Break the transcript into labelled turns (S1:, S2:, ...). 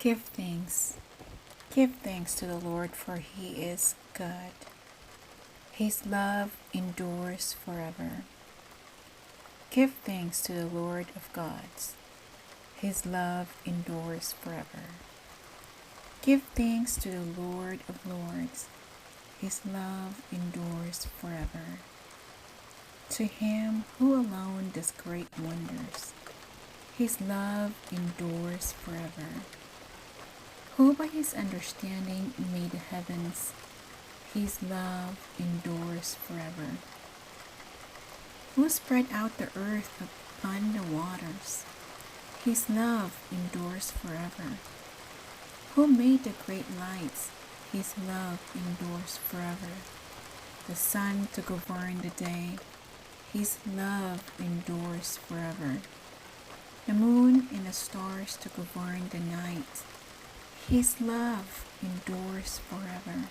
S1: Give thanks. Give thanks to the Lord, for he is good. His love endures forever. Give thanks to the Lord of gods. His love endures forever. Give thanks to the Lord of lords. His love endures forever. To him who alone does great wonders, his love endures forever. Who by his understanding made the heavens, his love endures forever. Who spread out the earth upon the waters, his love endures forever. Who made the great lights, his love endures forever. The sun to govern the day, his love endures forever. The moon and the stars to govern the night, his love endures forever.